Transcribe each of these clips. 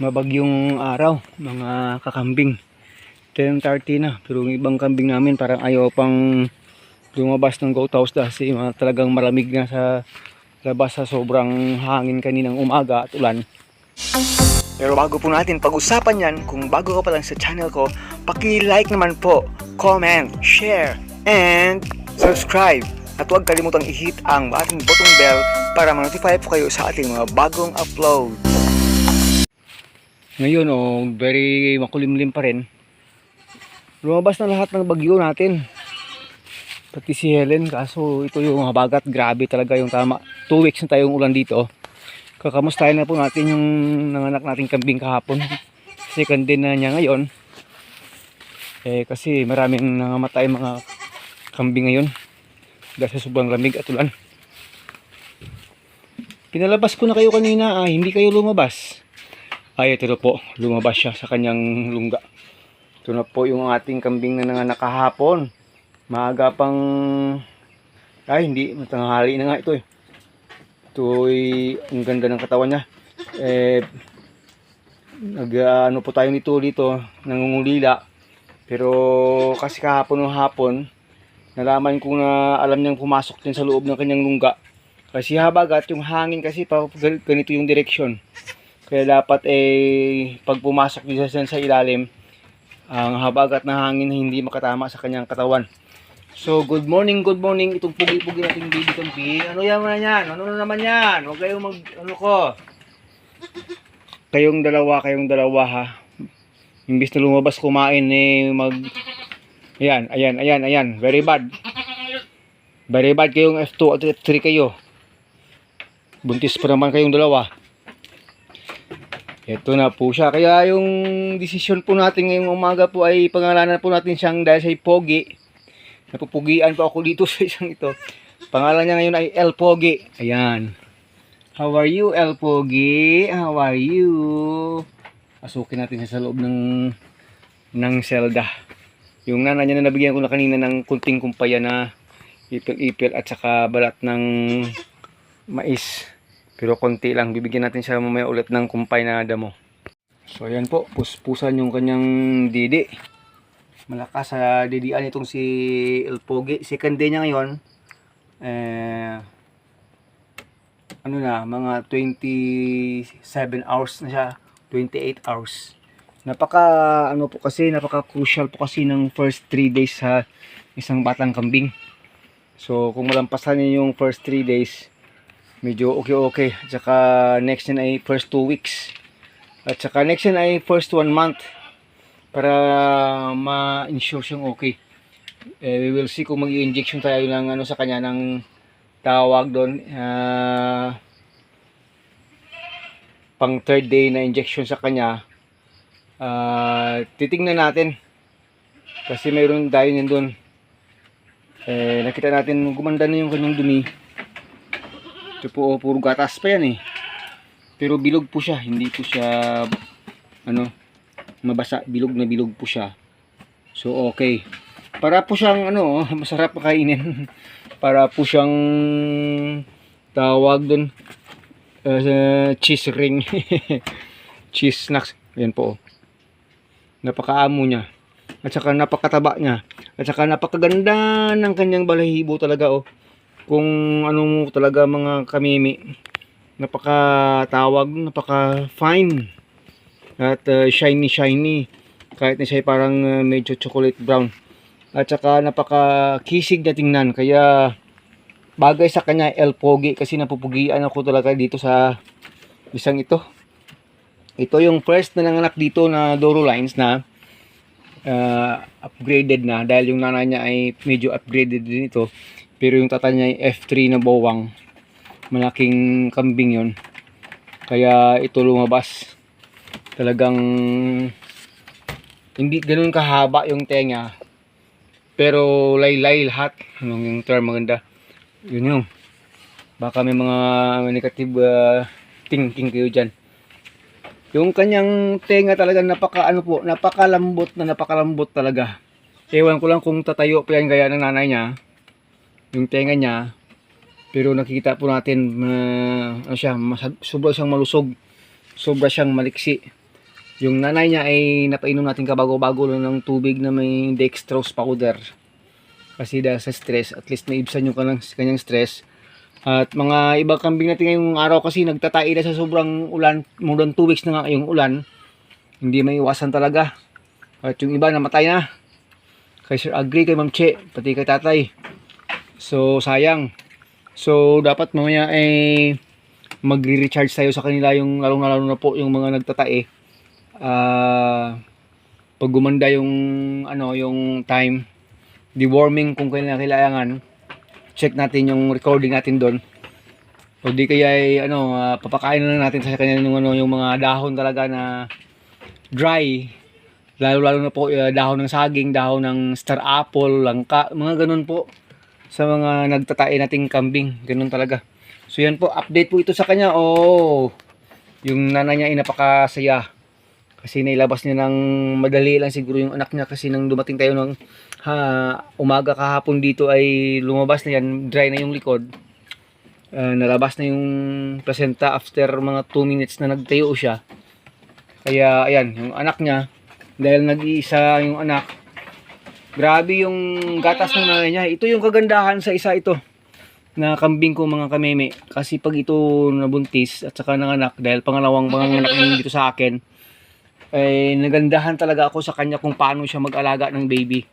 mabagyong araw, mga kakambing. 10:30 na, pero yung ibang kambing namin parang ayaw pang lumabas ng goat house kasi talagang malamig na sa labas sa sobrang hangin kaninang umaga at ulan. Pero bago po natin pag-usapan yan, kung bago ka pa lang sa channel ko, paki-like naman po, comment, share, and subscribe. At huwag kalimutang i-hit ang ating button bell para ma-notify po kayo sa ating mga bagong upload. Ngayon very makulimlim pa rin. Lumabas na lahat ng bagyo natin. Pati si Helen, kaso ito yung habagat, grabe talaga yung tama. 2 weeks na tayong ulan dito. Kakamustahin na po natin yung nanganak nating kambing kahapon. Second day na niya ngayon. Kasi maraming nangamatay mga kambing ngayon dahil sa sobrang lamig at ulan. Pinalabas ko na kayo kanina, hindi kayo lumabas. Ay, ito po, lumabas siya sa kanyang lungga. Ito na po yung ating kambing na nanganak kahapon. Maaga pang, hindi, matanghali na nga ito eh. Ito ay, ang ganda ng katawan niya. Ano po tayo nito dito, nangungulila. Pero kasi kahapon ng hapon, nalaman ko na alam niyang pumasok din sa loob ng kanyang lungga. Kasi habagat, yung hangin kasi ganito yung direksyon. Kaya dapat pag pumasok din sa ilalim, ang habagat na hangin hindi makatama sa kanyang katawan. So good morning itong pugi-pugi nating baby kambing. Ano naman yan? Ano na naman yan? Huwag kayong kayong dalawa ha. Imbis na lumabas kumain ayan, very bad kayong F2 at F3 kayo. Buntis pa naman kayong dalawa. Ito na po siya. Kaya yung desisyon po natin ngayong umaga po ay pangalanan po natin siyang dahil sa Pogi. Napupugian po ako dito sa isang ito. Pangalan niya ngayon ay El Pogi. Ayan. How are you, El Pogi? How are you? Pasukin natin siya sa loob ng selda. Yung nanay niya na nabigyan ko na kanina ng kunting kumpaya na ipil-ipil at saka balat ng mais. Pero konti lang, bibigyan natin siya mamaya ulit ng kumpay na damo. So ayan po, puspusan yung kanyang didi. Malakas sa didian itong si El Pogi. Second day niya ngayon. Mga 27 hours na siya. 28 hours. Napaka crucial po kasi ng first 3 days sa isang batang kambing. So kung malampasan niyo yung first 3 days, medyo okay. At saka next yan ay first 2 weeks. At saka next yan ay first 1 month. Para ma-ensure siyang okay. We will see kung mag-i-injection tayo ng sa kanya ng tawag doon. Pang third day na injection sa kanya. Titingnan natin. Kasi mayroon tayo yan doon. Nakita natin gumanda na yung kanyang dumi. Ito po, puro gatas pa yan eh. Pero bilog po siya. Hindi po siya mabasa. Bilog na bilog po siya. So okay. Para po siyang masarap kainin. Para po siyang tawag doon cheese ring. Cheese snacks. Yan po. Napakaamo niya. At saka napakataba niya. At saka napakaganda ng kanyang balahibo talaga Kung talaga mga kamimi, napaka-tawag, napaka-fine at shiny kahit na siya parang medyo chocolate brown. At saka napaka-kisig na tingnan, kaya bagay sa kanya El Pogi kasi napupugian ako talaga dito sa isang ito. Ito yung first na nanganak dito na Doro lines na upgraded na dahil yung nanay niya ay medyo upgraded din ito. Pero yung tatay niya ay F3 na bowang. Malaking kambing yon. Kaya ito lumabas. Talagang hindi ganoon kahaba yung tenga. Pero laylay lahat. Anong yung term maganda? Yun yung. Baka may mga negative thinking kayo dyan. Yung kanyang tenga talaga napakalambot talaga. Ewan ko lang kung tatayo pa yan gaya ng nanay niya. Yung tenga niya, pero nakikita po natin sobra siyang malusog, sobra siyang maliksi. Yung nanay niya ay napainom natin kabago-bago lang ng tubig na may dextrose powder. Kasi dahil sa stress, at least naibsan yung kanyang stress. At mga ibang kambing natin ngayong araw kasi nagtatai na sa sobrang ulan. More than 2 weeks na nga yung ulan. Hindi may iwasan talaga. At yung iba namatay na. Kay Sir Agri, kay Ma'am Che, pati kay Tatay. So sayang. So dapat mamaya ay magre-recharge tayo sa kanila, yung lalong-lalo na po yung mga nagtatae. Pag gumanda yung yung time deworming kung kailangan, check natin yung recording natin doon. O di kaya ay papakain na lang natin sa kanya yung mga dahon talaga na dry. Lalo na po dahon ng saging, dahon ng star apple, langka, mga ganun po sa mga nagtatae nating kambing. Ganun talaga. So yan po, update po ito sa kanya. Yung nanay niya ay napakasaya. Kasi nailabas niya ng madali lang siguro yung anak niya, kasi nang dumating tayo ng umaga kahapon dito ay lumabas na yan, dry na yung likod. Nalabas na yung placenta after mga 2 minutes na nagtayo siya. Kaya ayan, yung anak niya, dahil nag-iisa yung anak, grabe yung gatas ng nanay niya. Ito yung kagandahan sa isa ito na kambing ko mga kameme, kasi pag ito nabuntis at saka nanganak, dahil pangalawang panganak dito sa akin, ay nagandahan talaga ako sa kanya kung paano siya mag-alaga ng baby.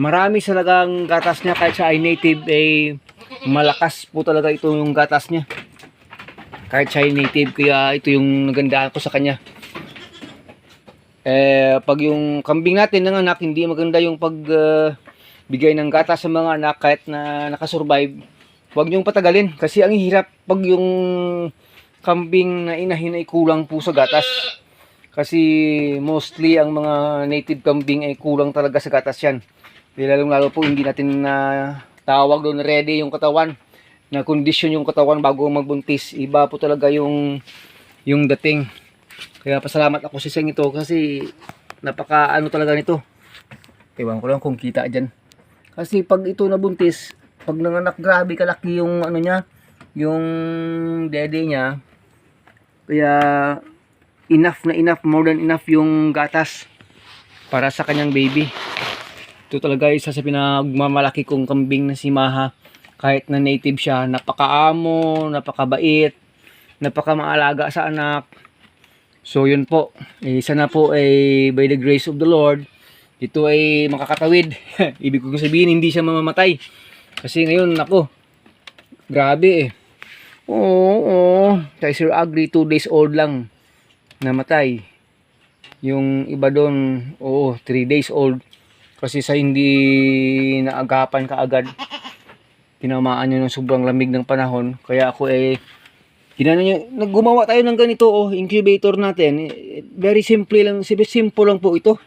Marami talagang gatas niya, kahit siya ay native ay malakas po talaga ito yung gatas niya. Kahit siya ay native, kaya ito yung nagandahan ko sa kanya. Pag yung kambing natin nanganak, hindi maganda yung bigay ng gatas sa mga anak kahit na nakasurvive. Huwag niyong patagalin kasi ang hirap pag yung kambing na inahin ay kulang po sa gatas. Kasi mostly ang mga native kambing ay kulang talaga sa gatas yan. Lalong-lalo po hindi natin na tawag doon ready yung katawan, na condition yung katawan bago magbuntis. Iba po talaga yung dating. Kaya pasalamat ako sa isang ito kasi napaka talaga nito. Ewan ko lang kung kita dyan. Kasi pag ito nabuntis, pag nanganak, grabe kalaki yung niya, yung dede niya. Kaya enough na enough, more than enough yung gatas para sa kanyang baby. Ito talaga isa sa pinagmamalaki kong kambing na si Maha. Kahit na native siya, napakaamo, napakabait, napakamaalaga sa anak. So yun po, sana po ay by the grace of the Lord, ito ay makakatawid. Ibig ko sabihin, hindi siya mamamatay. Kasi ngayon, ako, grabe kay Sir Agri, 2 days old lang namatay. Yung iba doon, 3 days old. Kasi sa hindi naagapan kaagad, tinamaan nyo ng sobrang lamig ng panahon. Kaya ako naggumawa tayo ng ganito, incubator natin. Very simple lang po ito.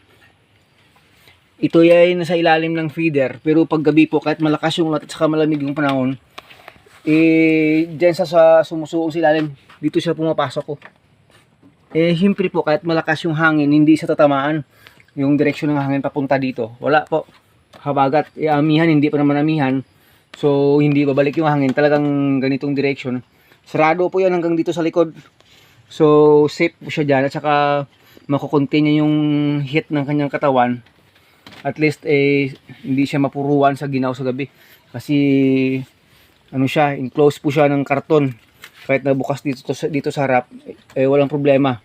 Ito ay nasa ilalim ng feeder, pero pag gabi po, kahit malakas yung ulan at saka malamig yung panahon, dyan sa sumusuong sa ilalim, dito siya pumapasok ko. Siyempre po, kahit malakas yung hangin, hindi sa tatamaan yung direksyon ng hangin papunta dito. Wala po. Habagat, amihan, hindi pa naman amihan. So, hindi babalik yung hangin. Talagang ganitong direksyon. Sarado po yan hanggang dito sa likod. So, safe po siya dyan. At saka, makukontain niya yung heat ng kanyang katawan. At least, hindi siya mapuruan sa ginaw sa gabi. Kasi, siya, enclosed po siya ng karton. Kahit nabukas dito sa harap, walang problema.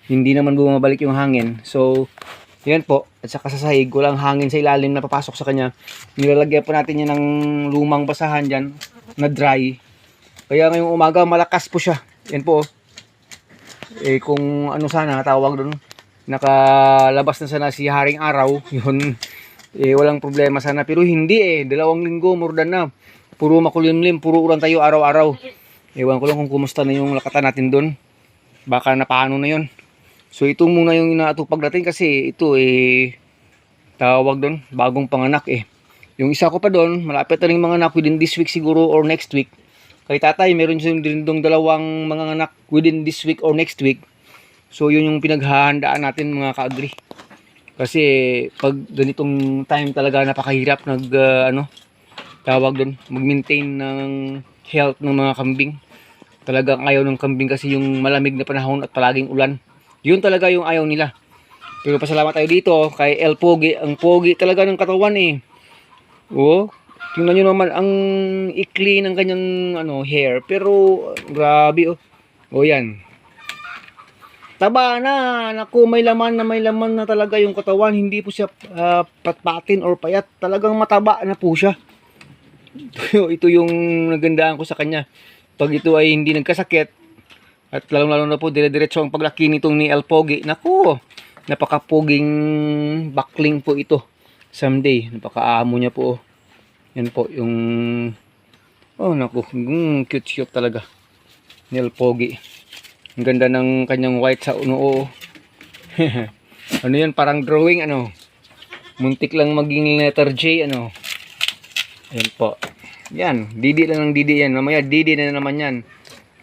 Hindi naman bumabalik yung hangin. So, yan po. At saka sa sahig, walang hangin sa ilalim na papasok sa kanya. Nilalagyan po natin yan ng lumang basahan dyan na dry. Kaya ngayong umaga, malakas po siya. Yan po. Kung sana tawag doon, nakalabas na sana si Haring Araw, yun, walang problema sana. Pero hindi 2 linggo, more than na. Puro makulimlim, puro ulan tayo araw-araw. Ewan ko lang kung kumusta na yung lakatan natin doon. Baka napaano na yun. So ito muna yung inaatupag natin kasi ito tawag doon, bagong panganak Yung isa ko pa doon, malapit na rin mga anak within this week siguro or next week. Kay tatay, meron din dong 2 mga anak within this week or next week. So yun yung pinaghahandaan natin mga ka-agri. Kasi pag ganitong time talaga napakahirap tawag doon, mag-maintain ng health ng mga kambing. Talagang ayaw ng kambing kasi yung malamig na panahon at palaging ulan. Yun talaga yung ayaw nila. Pero pasalamat tayo dito kay El Pogi. Ang pogi talaga ng katawan eh. Oh, tingnan nyo naman ang ikli ng kanyang hair. Pero grabe oh. Oh yan. Taba na. Naku, may laman na talaga yung katawan. Hindi po siya patpatin or payat. Talagang mataba na po siya. Ito yung nagandaan ko sa kanya. Pag ito ay hindi nagkasakit, at lalong-lalo na po dire-diretso ang paglaki nitong ni El Pogi. Naku, napakapoging bakling po ito. Someday, napakaamo niya po. Yan po yung naku, cute talaga ni El Pogi. Ang ganda ng kanyang white sa noo. Ano yan, parang drawing muntik lang maging letter J Ayan po. Yan, didi lang ng didi yan. Mamaya didi na naman yan.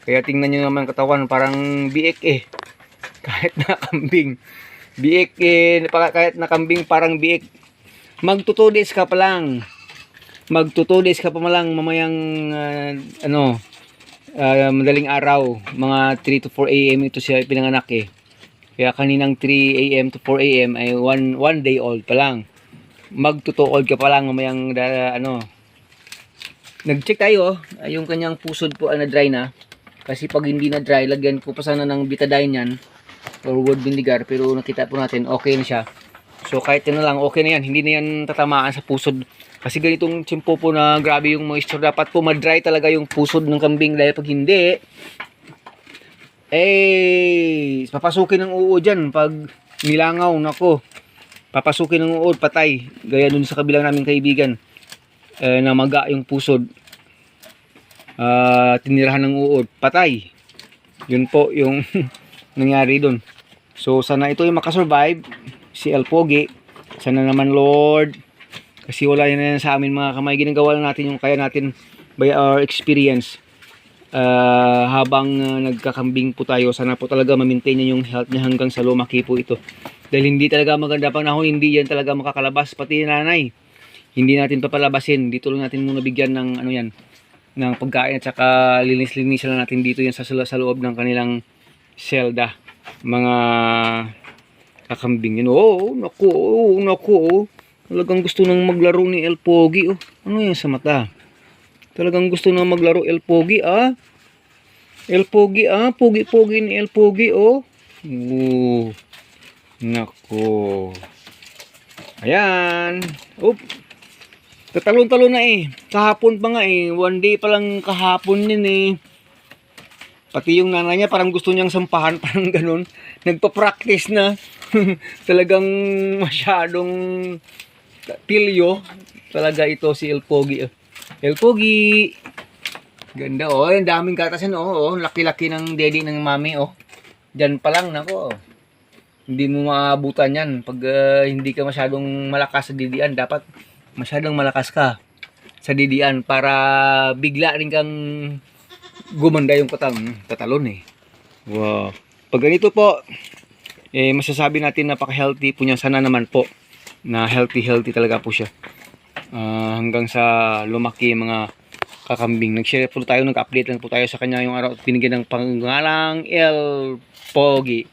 Kaya tingnan nyo naman katawan, parang biik eh. Kahit na kambing. Biik eh, kahit na kambing parang biik. Mag 2 days ka pa lang. Mag 2 days ka pa lang mamayang madaling araw. Mga 3 to 4 AM ito siya pinanganak eh. Kaya kaninang 3 AM to 4 AM ay 1 day old pa lang. Mag 2 old ka pa lang mamayang nag-check tayo, yung kanyang pusod po na dry na. Kasi pag hindi na dry, lagyan ko pa sana ng betadine yan or wood vinegar, pero nakita po natin okay na siya. So kahit yan na lang, okay na yan, hindi na yan tatamaan sa pusod. Kasi ganitong tsimpo po na grabe yung moisture, dapat po ma-dry talaga yung pusod ng kambing, dahil pag hindi papasukin ng uod dyan pag nilangaw. Nako, papasukin ng uod, patay. Gaya dun sa kabilang naming kaibigan, namaga yung pusod, tinirahan ng uod, patay. Yun po yung nangyari dun. So sana ito yung makasurvive si El Pogi. Sana naman Lord, kasi wala yan sa amin mga kamay. Ginagawa lang natin yung kaya natin by our experience. Habang nagkakambing po tayo, sana po talaga ma-maintain niya yung health niya hanggang sa lumaki po ito. Dahil hindi talaga maganda panahon, hindi yan talaga makakalabas. Pati nanay, hindi natin papalabasin. Dito lang natin muna bigyan ng ng pagkain, at saka linis-linisan lang natin dito yan sa loob ng kanilang selda. Mga kakambing yun. Naku. Talagang gusto nang maglaro ni El Pogi. Ano yan sa mata? Talagang gusto nang maglaro El Pogi El Pogi Pogi ni El Pogi Naku. Ayan. Tatalon-talon na eh. Kahapon pa nga eh. 1 day pa lang kahapon yun eh. Pati yung nanay niya parang gusto niyang sampahan, parang ganun. Nagpa-practice na. Talagang masyadong pilyo. Talaga ito si El Pogi. El Pogi. Ganda ang daming gatasan laki-laki ng daddy ng mami Diyan pa lang nako. Hindi mo maabutan yan pag hindi ka masyadong malakas sa didian. Dapat masyadong malakas ka sa didian para bigla rin kang gumanda yung tatalon eh. Wow. Pag ganito po, masasabi natin napaka-healthy po niya. Sana naman po na healthy talaga po siya. Hanggang sa lumaki mga kakambing. Nag-share po tayo, nag-update lang po tayo sa kanya yung araw at binigyan ng pangalang El Pogi.